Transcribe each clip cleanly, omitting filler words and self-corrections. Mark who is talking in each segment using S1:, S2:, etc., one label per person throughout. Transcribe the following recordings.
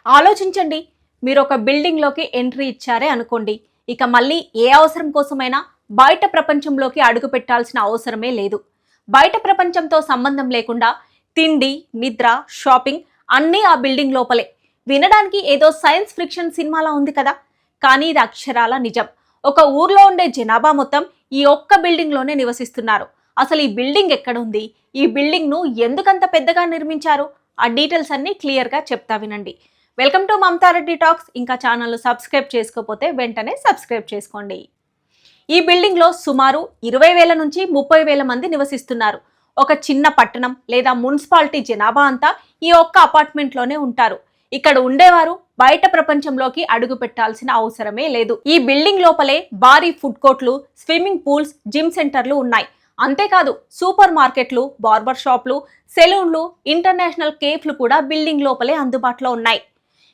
S1: ఆలోచించండి, మీరు ఒక బిల్డింగ్లోకి ఎంట్రీ ఇచ్చారే అనుకోండి, ఇక మళ్ళీ ఏ అవసరం కోసమైనా బయట ప్రపంచంలోకి అడుగు పెట్టాల్సిన అవసరమే లేదు. బయట ప్రపంచంతో సంబంధం లేకుండా తిండి, నిద్ర, షాపింగ్ అన్నీ ఆ బిల్డింగ్ లోపలే. వినడానికి ఏదో సైన్స్ ఫిక్షన్ సినిమాలా ఉంది కదా, కానీ ఇది అక్షరాల నిజం. ఒక ఊర్లో ఉండే జనాభా మొత్తం ఈ ఒక్క బిల్డింగ్లోనే నివసిస్తున్నారు. అసలు ఈ బిల్డింగ్ ఎక్కడ ఉంది, ఈ బిల్డింగ్ను ఎందుకంత పెద్దగా నిర్మించారు, ఆ డీటెయిల్స్ అన్నీ క్లియర్గా చెప్తా వినండి. Welcome to Mamata Reddy talks. ఇంకా ఛానల్ సబ్స్క్రైబ్ చేసుకోకపోతే వెంటనే సబ్స్క్రైబ్ చేసుకోండి. ఈ బిల్డింగ్లో సుమారు 20,000 నుంచి 30,000 మంది నివసిస్తున్నారు. ఒక చిన్న పట్టణం లేదా మున్సిపాలిటీ జనాభా అంతా ఈ ఒక్క అపార్ట్మెంట్లోనే ఉంటారు. ఇక్కడ ఉండేవారు బయట ప్రపంచంలోకి అడుగు పెట్టాల్సిన అవసరమే లేదు. ఈ బిల్డింగ్ లోపలే భారీ ఫుడ్ కోర్ట్లు, స్విమ్మింగ్ పూల్స్, జిమ్ సెంటర్లు ఉన్నాయి. అంతేకాదు సూపర్ మార్కెట్లు, బార్బర్ షాప్లు, సెలూన్లు, ఇంటర్నేషనల్ కేఫ్లు కూడా బిల్డింగ్ లోపలే అందుబాటులో ఉన్నాయి.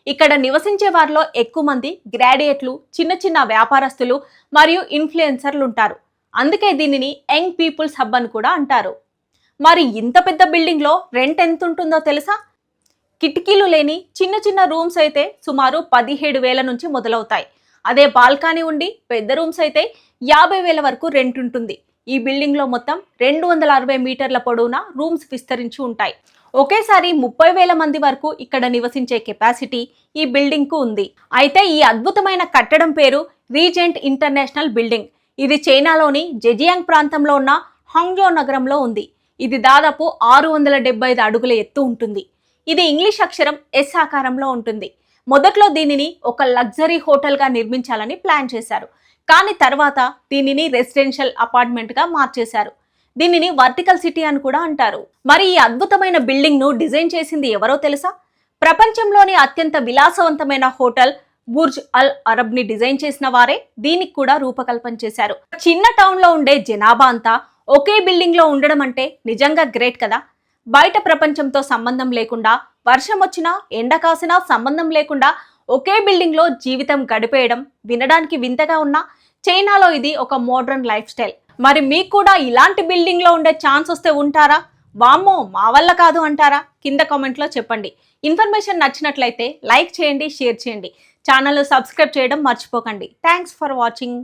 S1: ఇక్కడ నివసించే వారిలో ఎక్కువ మంది గ్రాడ్యుయేట్లు, చిన్న చిన్న వ్యాపారస్తులు మరియు ఇన్ఫ్లుయెన్సర్లు ఉంటారు. అందుకే దీనిని యంగ్ పీపుల్స్ హబ్ అని కూడా అంటారు. మరి ఇంత పెద్ద బిల్డింగ్లో రెంట్ ఎంత ఉంటుందో తెలుసా? కిటికీలు లేని చిన్న చిన్న రూమ్స్ అయితే సుమారు 17,000 నుంచి మొదలవుతాయి. అదే బాల్కనీ ఉండి పెద్ద రూమ్స్ అయితే 50,000 వరకు రెంట్ ఉంటుంది. ఈ బిల్డింగ్లో మొత్తం 260 మీటర్ల పొడవున రూమ్స్ విస్తరించి ఉంటాయి. ఒకేసారి 30,000 మంది వరకు ఇక్కడ నివసించే కెపాసిటీ ఈ బిల్డింగ్కు ఉంది. అయితే ఈ అద్భుతమైన కట్టడం పేరు రీజెంట్ ఇంటర్నేషనల్ బిల్డింగ్. ఇది చైనాలోని జెజియాంగ్ ప్రాంతంలో ఉన్న హాంగ్జో నగరంలో ఉంది. ఇది దాదాపు 675 అడుగుల ఎత్తు ఉంటుంది. ఇది ఇంగ్లీష్ అక్షరం ఎస్ ఆకారంలో ఉంటుంది. మొదట్లో దీనిని ఒక లగ్జరీ హోటల్గా నిర్మించాలని ప్లాన్ చేశారు. కానీ తర్వాత దీనిని రెసిడెన్షియల్ అపార్ట్మెంట్గా మార్చేశారు. దీనిని వర్టికల్ సిటీ అని కూడా అంటారు. మరి ఈ అద్భుతమైన బిల్డింగ్ ను డిజైన్ చేసింది ఎవరో తెలుసా? ప్రపంచంలోని అత్యంత విలాసవంతమైన హోటల్ బుర్జ్ అల్ అరబ్ ని డిజైన్ చేసిన వారే దీనికి కూడా రూపకల్పన చేశారు. చిన్న టౌన్ లో ఉండే జనాభా అంతా ఒకే బిల్డింగ్ లో ఉండడం అంటే నిజంగా గ్రేట్ కదా. బయట ప్రపంచంతో సంబంధం లేకుండా, వర్షం వచ్చినా ఎండ కాసినా సంబంధం లేకుండా ఒకే బిల్డింగ్ లో జీవితం గడిపేయడం వినడానికి వింతగా ఉన్నా చైనాలో ఇది ఒక మోడర్న్ లైఫ్ స్టైల్. మరి మీకు కూడా ఇలాంటి బిల్డింగ్ లో ఉండే ఛాన్స్ వస్తే ఉంటారా? వామ్మో మా వల్ల కాదు అంటారా? కింద కామెంట్లో చెప్పండి. ఇన్ఫర్మేషన్ నచ్చినట్లయితే లైక్ చేయండి, షేర్ చేయండి. ఛానల్ సబ్స్క్రైబ్ చేయడం మర్చిపోకండి. Thanks for watching.